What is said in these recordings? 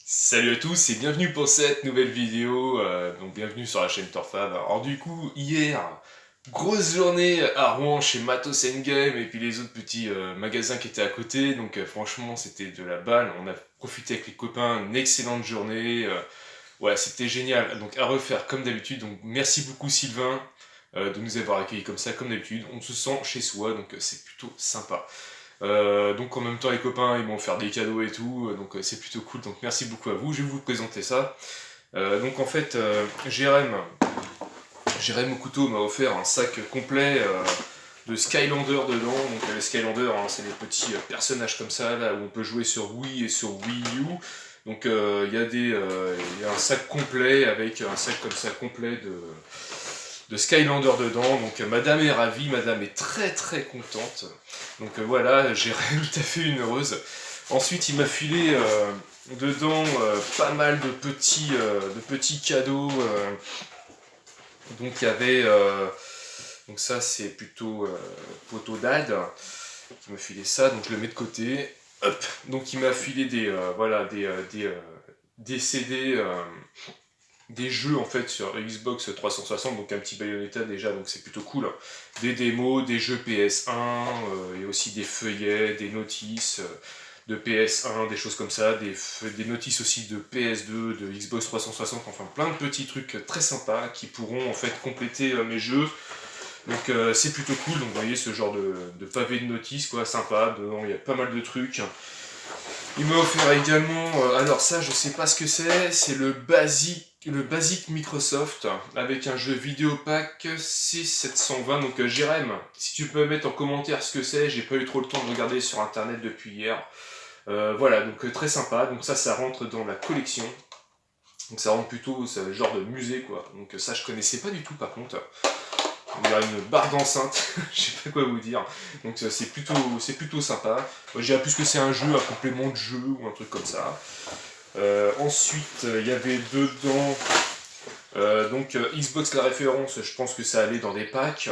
Salut à tous et bienvenue pour cette nouvelle vidéo, donc bienvenue sur la chaîne Torfab. Alors du coup, hier, grosse journée à Rouen chez Matos Game et puis les autres petits magasins qui étaient à côté, donc franchement c'était de la balle, on a profité avec les copains, une excellente journée, voilà c'était génial, donc à refaire comme d'habitude, donc merci beaucoup Sylvain de nous avoir accueillis comme ça, comme d'habitude, on se sent chez soi, donc c'est plutôt sympa. Donc en même temps les copains ils m'ont offert des cadeaux et tout, donc c'est plutôt cool, donc merci beaucoup à vous, je vais vous présenter ça. Donc en fait Jérém au couteau m'a offert un sac complet de Skylander dedans, donc les Skylander c'est les petits personnages comme ça là où on peut jouer sur Wii et sur Wii U. Donc il y a un sac complet avec un sac comme ça complet de Skylander dedans, donc madame est ravie, madame est très très contente. Donc voilà, j'ai tout à fait une heureuse. Ensuite, il m'a filé dedans pas mal de petits cadeaux. Donc il y avait, donc ça c'est plutôt Poto Dad qui m'a filé ça, donc je le mets de côté. Hop, donc il m'a filé des CD, des jeux en fait sur Xbox 360, donc un petit Bayonetta déjà, donc c'est plutôt cool. Des démos, des jeux PS1, et aussi des feuillets, des notices de PS1, des choses comme ça, des notices aussi de PS2, de Xbox 360, enfin plein de petits trucs très sympas qui pourront en fait compléter mes jeux. Donc c'est plutôt cool, donc vous voyez ce genre de pavé de notices quoi, sympa, dedans il y a pas mal de trucs. Il m'a offert également, alors ça je sais pas ce que c'est le basique Microsoft avec un jeu vidéo pack C720. Donc Jérém, si tu peux mettre en commentaire ce que c'est, j'ai pas eu trop le temps de regarder sur internet depuis hier. Voilà, donc très sympa, donc ça rentre dans la collection. Donc ça rentre plutôt, c'est le genre de musée quoi. Donc ça je connaissais pas du tout par contre. On dirait une barre d'enceinte, je sais pas quoi vous dire. Donc c'est plutôt sympa. Moi, je dirais plus que c'est un jeu, un complément de jeu ou un truc comme ça. Ensuite, il y avait dedans Xbox la référence, je pense que ça allait dans des packs.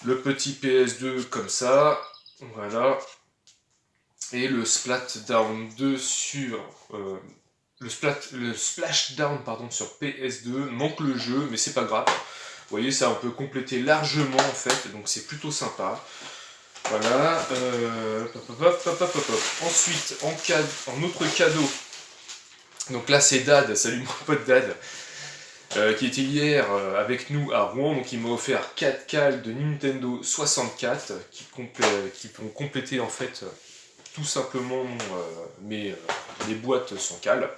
Le petit PS2 comme ça, voilà. Et le Splashdown 2 sur le Splashdown pardon sur PS2 manque le jeu, mais c'est pas grave. Vous voyez, ça on peut compléter largement en fait, donc c'est plutôt sympa. Voilà. Ensuite, en autre cadeau, donc là c'est Dad, salut mon pote Dad, qui était hier avec nous à Rouen, donc il m'a offert 4 cales de Nintendo 64 qui vont compléter en fait tout simplement les boîtes sans cales.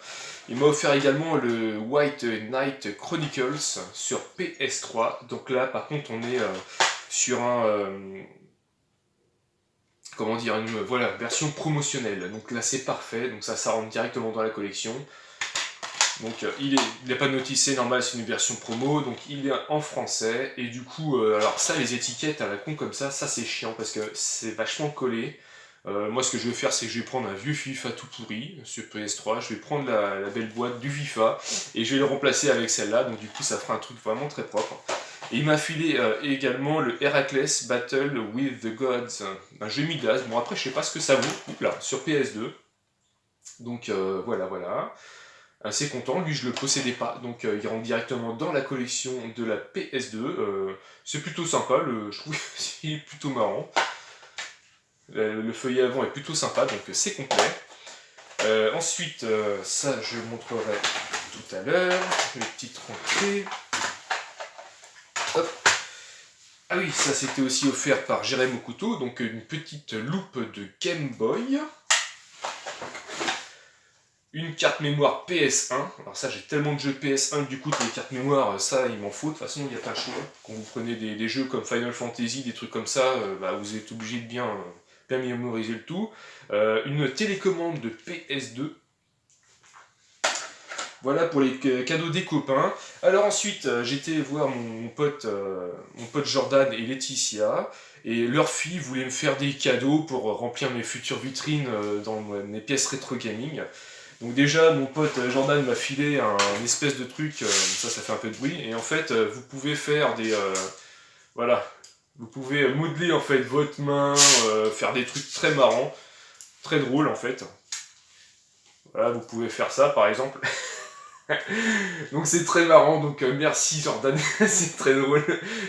Il m'a offert également le White Knight Chronicles sur PS3. Donc là, par contre, on est sur comment dire, une version promotionnelle. Donc là, c'est parfait. Donc ça rentre directement dans la collection. Donc il n'est pas noticé, normal, c'est une version promo. Donc il est en français. Et du coup, alors ça, les étiquettes à la con comme ça c'est chiant parce que c'est vachement collé. Moi, ce que je vais faire, c'est que je vais prendre un vieux FIFA tout pourri sur PS3, je vais prendre la belle boîte du FIFA et je vais le remplacer avec celle-là, donc du coup, ça fera un truc vraiment très propre. Et il m'a filé également le Heracles Battle with the Gods, un jeu Midas. Bon, après, je sais pas ce que ça vaut, là, sur PS2. Donc voilà. Assez content, lui je le possédais pas, donc il rentre directement dans la collection de la PS2. C'est plutôt sympa, je trouve qu'il est plutôt marrant. Le feuillet avant est plutôt sympa, donc c'est complet. Ensuite, ça je montrerai tout à l'heure, les petites rentrées. Hop. Ah oui, ça c'était aussi offert par Jérém au couteau, donc une petite loupe de Game Boy. Une carte mémoire PS1. Alors ça, j'ai tellement de jeux PS1 que du coup, les cartes mémoire, ça, il m'en faut. De toute façon, il n'y a pas le choix. Quand vous prenez des jeux comme Final Fantasy, des trucs comme ça, vous êtes obligé de bien mémoriser le tout. Une télécommande de PS2. Voilà pour les cadeaux des copains. Alors ensuite, j'étais voir mon pote Jordan et Laetitia. Et leur fille voulait me faire des cadeaux pour remplir mes futures vitrines dans mes pièces rétro gaming. Donc déjà, mon pote Jordan m'a filé un espèce de truc, ça fait un peu de bruit, et en fait, vous pouvez faire voilà, vous pouvez modeler en fait votre main, faire des trucs très marrants, très drôles en fait. Voilà, vous pouvez faire ça par exemple. Donc c'est très marrant, donc merci Jordan, c'est très drôle.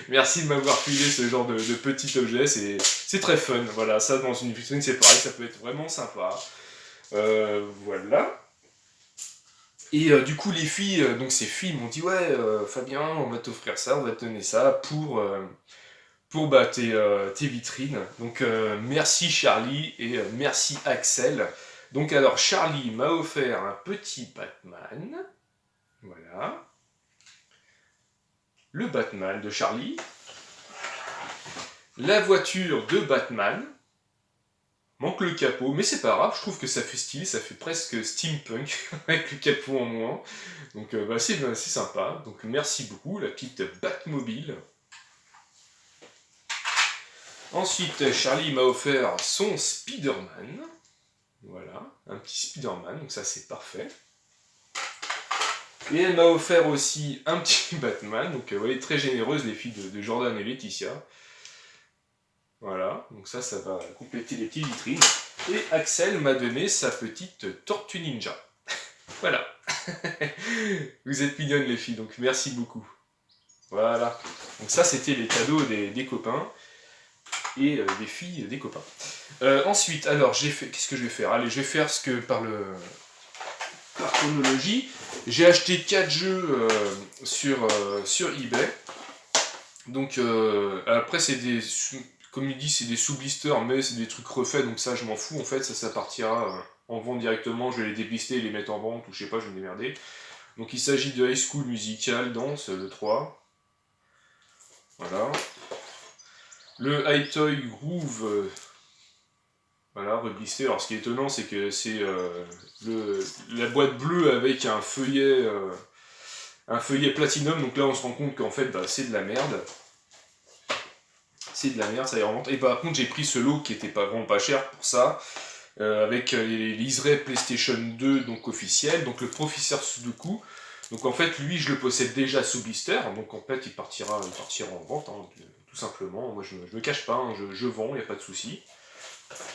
Merci de m'avoir filé ce genre de petit objet, c'est très fun. Voilà, ça dans une vitrine c'est pareil, ça peut être vraiment sympa. Voilà. Et du coup les filles, donc ces filles m'ont dit ouais Fabien, on va t'offrir ça, on va te donner ça pour bah, tes vitrines. Donc merci Charlie et merci Axel. Donc alors Charlie m'a offert un petit Batman. Voilà. Le Batman de Charlie. La voiture de Batman. Manque le capot, mais c'est pas grave, je trouve que ça fait style, ça fait presque steampunk avec le capot en moins. Donc bah, c'est sympa. Donc merci beaucoup, la petite Batmobile. Ensuite, Charlie m'a offert son Spider-Man. Voilà, un petit Spider-Man, donc ça c'est parfait. Et elle m'a offert aussi un petit Batman, donc vous voyez, très généreuse les filles de Jordan et Laetitia. Voilà, donc ça va compléter les petites vitrines. Et Axel m'a donné sa petite Tortue Ninja. Voilà. Vous êtes mignonnes les filles, donc merci beaucoup. Voilà. Donc ça c'était les cadeaux des copains. Et des filles des copains. Ensuite, alors, qu'est-ce que je vais faire? Allez, je vais faire ce que par chronologie. J'ai acheté 4 jeux sur eBay. Donc, après, c'est des... Comme il dit, c'est des sous-blisters, mais c'est des trucs refaits, donc ça, je m'en fous. En fait, ça partira en vente directement. Je vais les déblister et les mettre en vente, ou je sais pas, je vais me démerder. Donc, il s'agit de High School Musical Dance, le 3. Voilà. Le High Toy Groove, voilà, reblisté. Alors ce qui est étonnant, c'est que c'est la boîte bleue avec un feuillet platinum. Donc là, on se rend compte qu'en fait, bah, c'est de la merde. C'est de la merde, ça y remonte. Et par contre, j'ai pris ce lot qui était pas vraiment pas cher pour ça, avec les liserés PlayStation 2 donc officiels, donc le professeur Sudoku. Donc en fait, lui, je le possède déjà sous blister. Donc en fait, il partira en vente, hein, tout simplement. Moi, je me cache pas, hein, je vends, il n'y a pas de souci.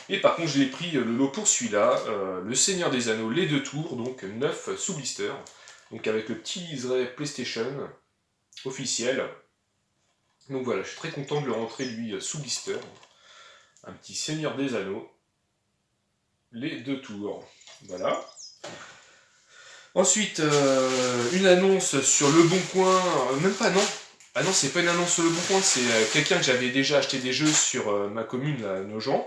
Et par contre, j'ai pris le lot pour celui-là, le Seigneur des Anneaux, les 2 tours, donc 9 sous blister. Donc avec le petit liseré PlayStation officiel. Donc voilà, je suis très content de le rentrer lui sous blister. Un petit Seigneur des Anneaux, les 2 tours. Voilà. Ensuite, une annonce sur Le Bon Coin, même pas non. Ah non, c'est pas une annonce sur Le Bon Coin, c'est quelqu'un que j'avais déjà acheté des jeux sur ma commune, là, Nogent.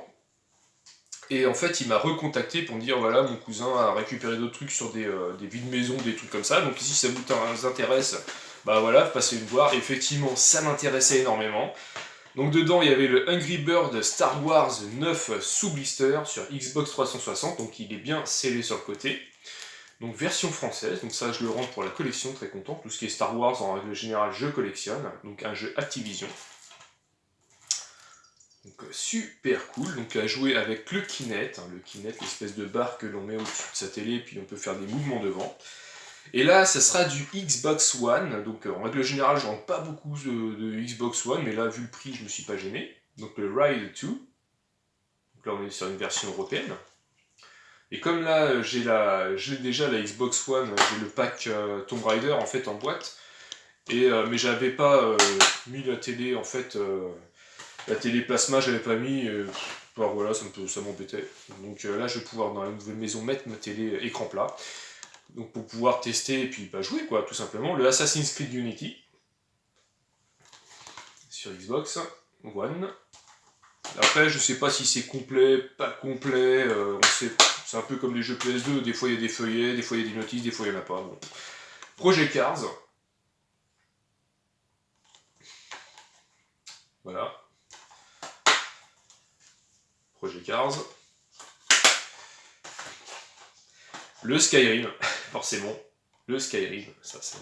Et en fait, il m'a recontacté pour me dire voilà, mon cousin a récupéré d'autres trucs sur des vides maisons, des trucs comme ça. Donc ici, ça vous intéresse, bah voilà, passez me voir. Effectivement, ça m'intéressait énormément. Donc dedans, il y avait le Angry Bird Star Wars 9 sous blister sur Xbox 360. Donc il est bien scellé sur le côté. Donc version française, donc ça je le rentre pour la collection, très content. Tout ce qui est Star Wars, en règle générale, je collectionne. Donc un jeu Activision. Donc super cool, donc à jouer avec le Kinect, le Kinect, l'espèce de barre que l'on met au-dessus de sa télé, puis on peut faire des mouvements devant. Et là, ça sera du Xbox One, donc en règle générale, je rentre pas beaucoup de Xbox One, mais là, vu le prix, je me suis pas gêné. Donc le Ride 2, donc là on est sur une version européenne. Et comme là, j'ai déjà la Xbox One, j'ai le pack Tomb Raider en fait en boîte, mais j'avais pas mis la télé en fait... La télé plasma, j'avais pas mis, alors voilà, ça m'embêtait. Donc là, je vais pouvoir, dans la nouvelle maison, mettre ma télé écran plat. Donc pour pouvoir tester et puis bah, jouer, quoi, tout simplement. Le Assassin's Creed Unity. Sur Xbox One. Après, je sais pas si c'est complet, pas complet. C'est un peu comme les jeux PS2. Des fois, il y a des feuillets, des fois, il y a des notices, des fois, il n'y en a pas. Bon. Project Cars. Voilà. Project Cars. Le Skyrim, forcément. Le Skyrim, ça c'est...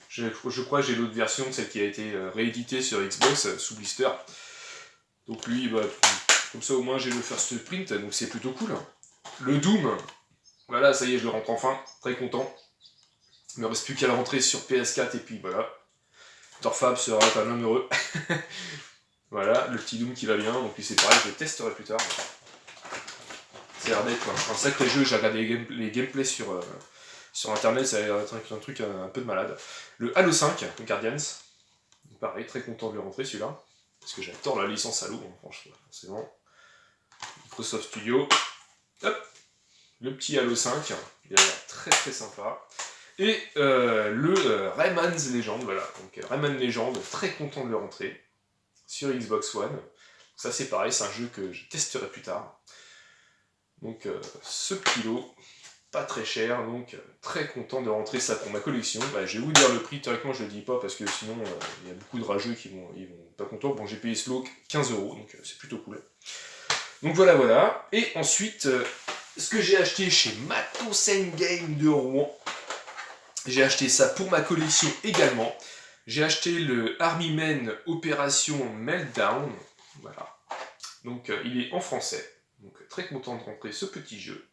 Je crois que j'ai l'autre version, celle qui a été rééditée sur Xbox, sous blister. Donc lui, bah, comme ça au moins j'ai le first print, donc c'est plutôt cool. Le Doom, voilà, ça y est, je le rentre enfin, très content. Il ne me reste plus qu'à le rentrer sur PS4 et puis voilà. Torfab sera un homme heureux. Voilà, le petit Doom qui va bien, donc lui c'est pareil, je le testerai plus tard. ça a l'air d'être un sacré jeu. J'ai regardé les gameplays sur internet, ça a l'air d'être un truc un peu de malade. Le Halo 5, le Guardians. Pareil, très content de le rentrer celui-là. Parce que j'adore la licence Halo, hein, franchement, forcément. Microsoft Studio. Hop, le petit Halo 5, il a l'air très très sympa. Et le Rayman's Legend, voilà. Donc Rayman Legend, très content de le rentrer sur Xbox One. Ça c'est pareil, c'est un jeu que je testerai plus tard. Donc ce petit lot, pas très cher, donc très content de rentrer ça pour ma collection. Bah, je vais vous dire le prix, théoriquement je le dis pas parce que sinon il y a beaucoup de rageux qui vont pas contents. Bon, j'ai payé ce lot 15 €, donc c'est plutôt cool. Donc voilà. Et ensuite, ce que j'ai acheté chez Matos Game de Rouen, j'ai acheté ça pour ma collection également. J'ai acheté le Army Men Opération Meltdown. Voilà. Donc il est en français. Donc très content de rentrer ce petit jeu.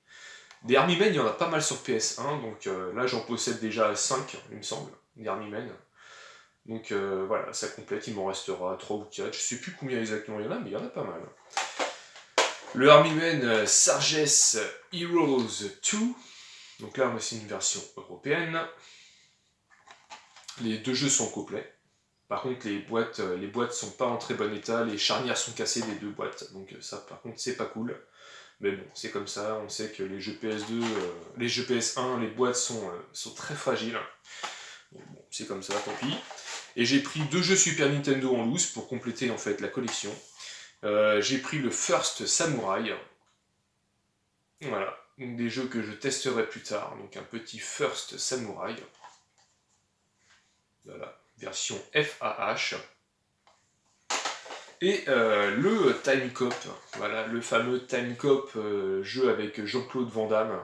Des Army Men, il y en a pas mal sur PS1. Donc là j'en possède déjà 5, il me semble, des Army Men. Donc voilà, ça complète, il m'en restera 3 ou 4. Je sais plus combien exactement il y en a, mais il y en a pas mal. Le Army Men Sarges Heroes 2. Donc là c'est une version européenne. Les deux jeux sont complets. Par contre, les boîtes sont pas en très bon état, les charnières sont cassées des deux boîtes, donc ça par contre c'est pas cool. Mais bon, c'est comme ça, on sait que les jeux PS2, les jeux PS1, les boîtes sont très fragiles. Donc, bon, c'est comme ça, tant pis. Et j'ai pris 2 jeux Super Nintendo en loose pour compléter en fait la collection. J'ai pris le First Samurai. Voilà, donc des jeux que je testerai plus tard, donc un petit First Samurai. Voilà, version FAH. Et le Time Cop, voilà, le fameux Time Cop, jeu avec Jean-Claude Van Damme.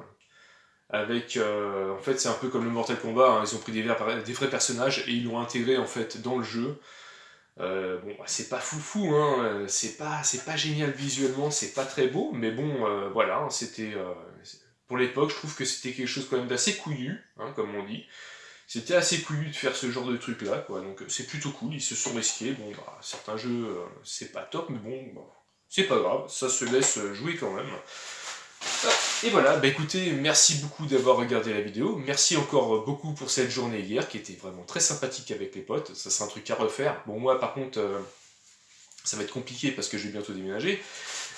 Avec, en fait, c'est un peu comme le Mortal Kombat, hein, ils ont pris des vrais personnages et ils l'ont intégré en fait dans le jeu. Bon, c'est pas foufou, hein, c'est pas génial visuellement, c'est pas très beau, mais bon, voilà, hein, c'était pour l'époque, je trouve que c'était quelque chose quand même d'assez couillu, hein, comme on dit. C'était assez couillu de faire ce genre de truc là, quoi, donc c'est plutôt cool, ils se sont risqués. Bon, bah, certains jeux, c'est pas top, mais bon, bah, c'est pas grave, ça se laisse jouer quand même. Et voilà, bah écoutez, merci beaucoup d'avoir regardé la vidéo, merci encore beaucoup pour cette journée hier, qui était vraiment très sympathique avec les potes, ça c'est un truc à refaire. Bon, moi par contre, ça va être compliqué parce que je vais bientôt déménager,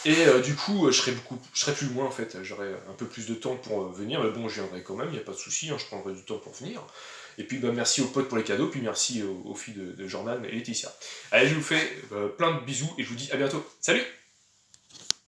et du coup, je serai plus loin en fait, j'aurai un peu plus de temps pour venir, mais bon, je viendrai quand même, il n'y a pas de souci, hein, je prendrai du temps pour venir. Et puis bah, merci aux potes pour les cadeaux, puis merci aux filles de Jordan et Laetitia. Allez, je vous fais plein de bisous et je vous dis à bientôt. Salut!